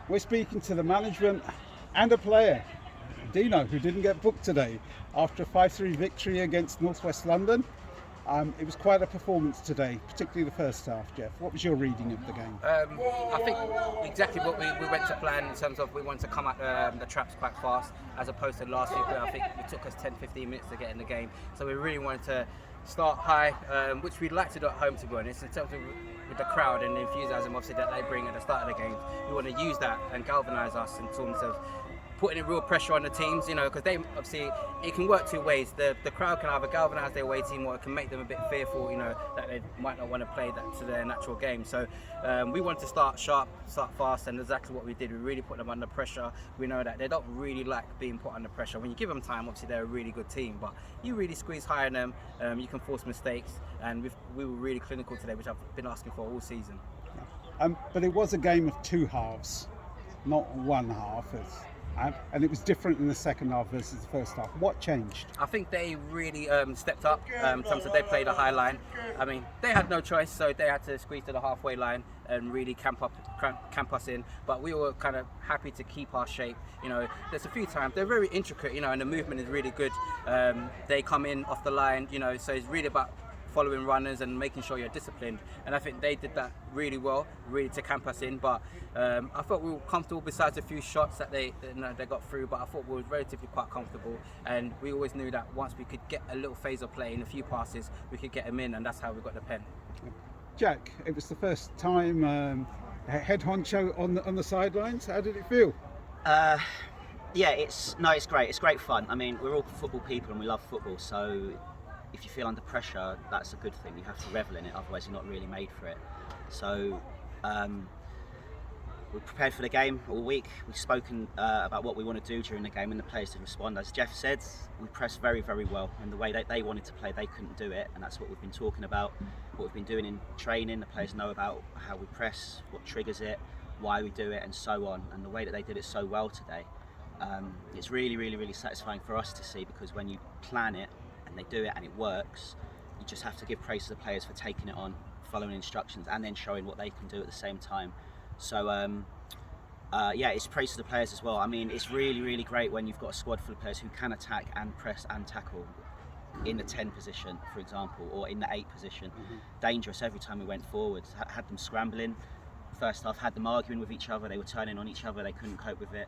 We're speaking to the management and a player, Dino, who didn't get booked today after a 5-3 victory against North West London. It was quite a performance today, particularly the first half. Geoff, what was your reading of the game? I think exactly what we went to plan in terms of we wanted to come at the traps quite fast, as opposed to last week where I think it took us 10-15 minutes to get in the game. So we really wanted to start high, which we'd like to do at home, to be honest. In terms of with the crowd and the enthusiasm obviously that they bring at the start of the game, we want to use that and galvanise us in terms of putting real pressure on the teams, because they obviously, it can work two ways. The crowd can either galvanise their away team, or it can make them a bit fearful, that they might not want to play that to their natural game. So we want to start sharp, start fast, and exactly what we did. We really put them under pressure. We know that they don't really like being put under pressure. When you give them time, obviously they're a really good team, but you really squeeze high on them, you can force mistakes, and we were really clinical today, which I've been asking for all season. But it was a game of two halves, not one half. And it was different in the second half versus the first half. What changed? I think they really stepped up in terms of they played a high line. I mean, they had no choice, so they had to squeeze to the halfway line and really camp us in. But we were kind of happy to keep our shape. There's a few times they're very intricate, and the movement is really good. They come in off the line, so it's really about following runners and making sure you're disciplined, and I think they did that really well, really to camp us in. But I thought we were comfortable, besides a few shots that they got through, but I thought we were relatively quite comfortable, and we always knew that once we could get a little phase of play in a few passes, we could get them in, and that's how we got the pen. Jack, it was the first time head honcho on the sidelines. How did it feel? Yeah, it's great. It's great fun. I mean, we're all football people and we love football, so if you feel under pressure, that's a good thing. You have to revel in it, otherwise you're not really made for it. So we're prepared for the game all week. We've spoken about what we want to do during the game, and the players did respond. As Geoff said, we pressed very, very well, and the way that they wanted to play, they couldn't do it, and that's what we've been talking about, what we've been doing in training. The players know about how we press, what triggers it, why we do it, and so on. And the way that they did it so well today, it's really, really, really satisfying for us to see, because when you plan it and they do it and it works, you just have to give praise to the players for taking it on, following instructions, and then showing what they can do at the same time. So yeah, it's praise to the players as well. I mean, it's really, really great when you've got a squad full of players who can attack and press and tackle in the 10 position, for example, or in the 8 position. Dangerous every time we went forward. Had them scrambling first half, had them arguing with each other, they were turning on each other, they couldn't cope with it.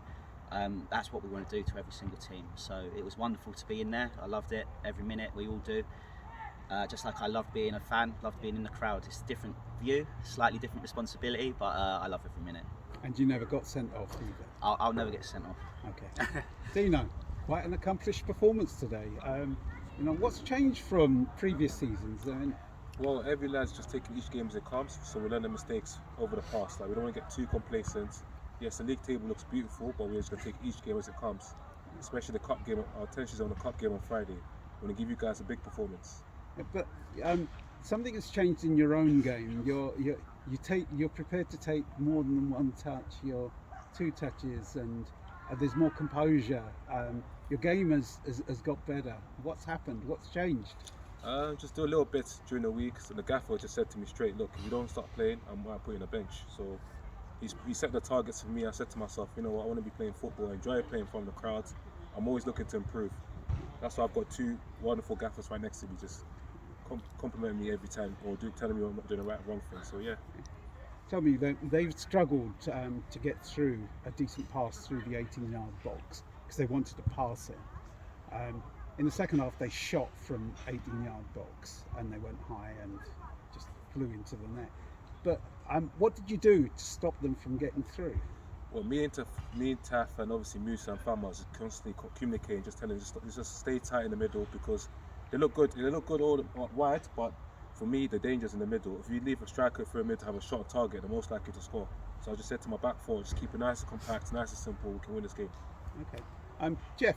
That's what we want to do to every single team. So it was wonderful to be in there. I loved it every minute. We all do. Just like I loved being a fan, loved being in the crowd. It's a different view, slightly different responsibility, but I love every minute. And you never got sent off either? I'll never get sent off. Okay. Dino, quite an accomplished performance today. What's changed from previous seasons? Well, every lad's just taking each game as it comes, so we learn the mistakes over the past. Like, we don't want to get too complacent. Yes, the league table looks beautiful, but we're just going to take each game as it comes. Especially the cup game. Our attention is on the cup game on Friday. We're going to give you guys a big performance. But something has changed in your own game. You're prepared to take more than one touch. You're 2 touches, and there's more composure. Your game has got better. What's happened? What's changed? Just do a little bit during the week. So the gaffer just said to me straight, look, if you don't start playing, I might put you on the bench. So he set the targets for me. I said to myself, you know what, I want to be playing football. I enjoy playing from the crowds. I'm always looking to improve. That's why I've got 2 wonderful gaffers right next to me, just complimenting me every time, or telling me I'm not doing the wrong thing. So yeah. Tell me, they've struggled to get through a decent pass through the 18-yard box because they wanted to pass it. In the second half, they shot from 18-yard box and they went high and just flew into the net. But what did you do to stop them from getting through? Well, me and Taff and obviously Musa and Fama was constantly communicating, just telling them just stay tight in the middle, because they look good. They look good all wide, but for me, the danger's in the middle. If you leave a striker for a mid to have a shot on target, they're most likely to score. So I just said to my back four, just keep it nice and compact, nice and simple. We can win this game. Okay, Geoff.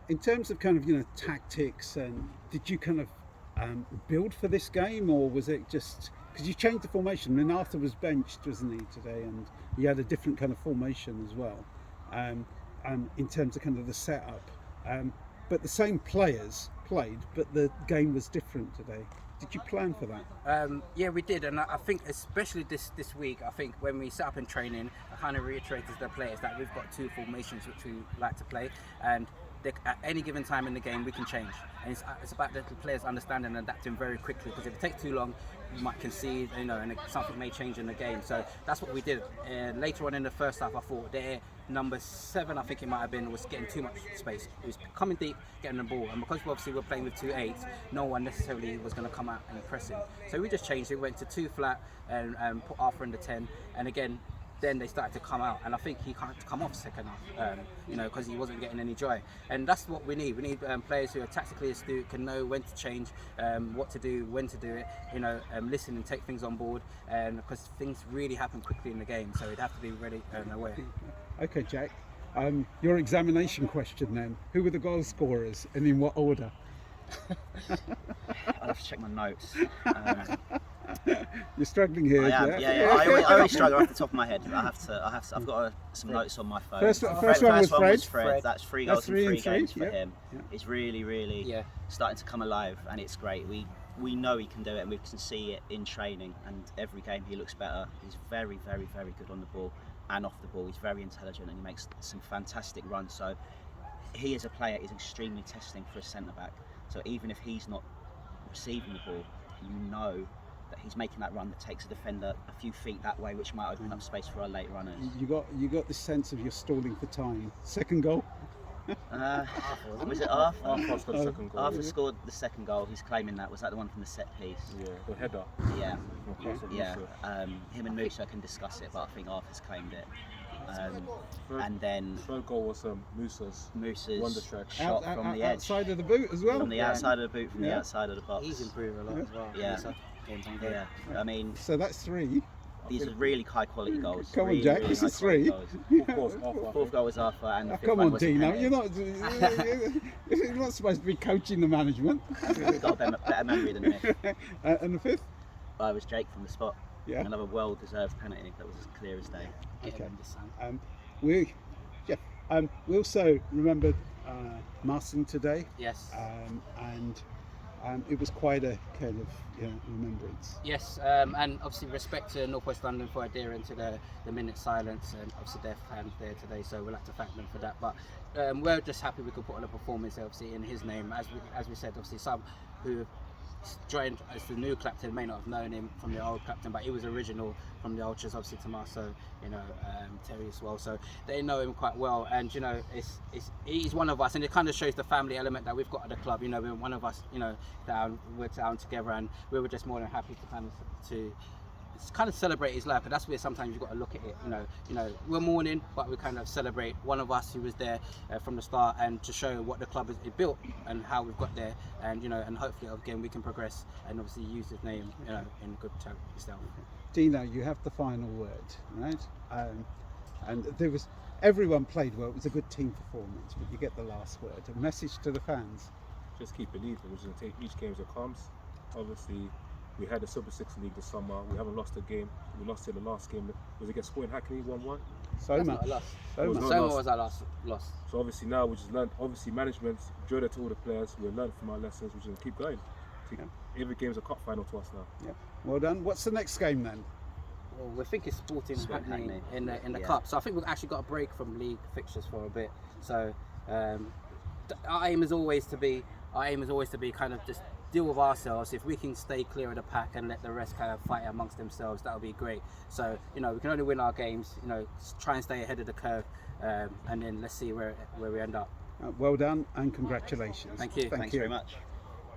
In terms of kind of tactics, did you kind of build for this game, or was it just because you changed the formation? And Arthur was benched, wasn't he, today, and he had a different kind of formation as well. In terms of kind of the setup, but the same players played, but the game was different today. Did you plan for that? Yeah, we did, and I think especially this week, I think when we set up in training, I kind of reiterated to the players that we've got 2 formations which we like to play, and at any given time in the game we can change, and it's about the players understanding and adapting very quickly, because if it takes too long you might concede, and something may change in the game. So that's what we did. Later on in the first half, I thought their number 7, I think it might have been, was getting too much space. He was coming deep, getting the ball, and because obviously we're playing with 2 8s, no one necessarily was going to come out and press him. So we just changed it, went to 2 flat and put Arthur in the 10, and again then they started to come out, and I think he can't come off second half, because he wasn't getting any joy, and that's what we need. We need players who are tactically astute, can know when to change, what to do, when to do it, listen and take things on board, because things really happen quickly in the game, so we'd have to be ready and aware. Okay, Jack, your examination question then, who were the goal scorers and in what order? I'll have to check my notes. You're struggling here. I am, yeah. I always struggle off the top of my head. I've got some notes on my phone. First one was Fred. That's 3 goals in 3 games for yep. him. Yep. It's really starting to come alive, and it's great. We know he can do it, and we can see it in training, and every game he looks better. He's very, very, very good on the ball and off the ball. He's very intelligent, and he makes some fantastic runs. So he, as a player, is extremely testing for a centre-back. So even if he's not receiving the ball, you know that he's making that run that takes a defender a few feet that way, which might open up space for our late runners. You got this sense of you're stalling for time. Second goal? Was it Arthur? Arthur scored the second goal. Arthur scored the second goal. He's claiming that. Was that the one from the set piece? Yeah, the header. Yeah. Okay. Yeah. Him and Musa can discuss it, but I think Arthur's claimed it. And then third goal was Musa's wonder strike shot from the edge, outside of the boot as well. From the outside of the boot, from the outside of the box. He's improved a lot as well. Yeah. I mean, so that's 3. these are really high quality goals. Come on, Jack. This is 3. Fourth goal was Arthur, and the fifth come one on, was Dino. Penny. You're not supposed to be coaching the management. He's got a better memory than me. And the 5th? I was Jake from the spot. Yeah. Another well-deserved penalty that was as clear as day. Okay. We also remembered Marston today. Yes. And it was quite a kind of remembrance. Yes, and obviously respect to North West London for adhering to the minute silence, and obviously their fans there today, so we'll have to thank them for that. But we're just happy we could put on a performance, obviously, in his name. As we said, obviously some who joined as the new Clapton may not have known him from the old Clapton, but he was original from the Ultras, obviously Tommaso, Terry as well, so they know him quite well, and he's one of us, and it kind of shows the family element that we've got at the club. We're one of us, we're down together, and we were just more than happy to kind of celebrate his life. And that's where sometimes you've got to look at it, we're mourning, but we kind of celebrate one of us who was there from the start, and to show what the club is built and how we've got there, and and hopefully again we can progress and obviously use his name in good time itself. Dino, you have the final word, right? And everyone played well. It was a good team performance, but you get the last word. A message to the fans. Just keep believing. We're just going to take each game as it comes. Obviously, we had the Super 6 League this summer. We haven't lost a game. We lost it the last game. Was it against Sporting Hackney 1-1? Soma was our last loss. So obviously now we just learned. Obviously management enjoyed it to all the players. We learned from our lessons. We're just going to keep going. Every game's a cup final to us now. Yeah. Well done. What's the next game then? Well, we're thinking Sporting Hackney in the cup. So I think we've actually got a break from league fixtures for a bit. So our aim is always to be kind of just deal with ourselves. If we can stay clear of the pack and let the rest kind of fight amongst themselves, that would be great. So we can only win our games. Try and stay ahead of the curve, and then let's see where we end up. Well done and congratulations. Thank you. Thanks very much.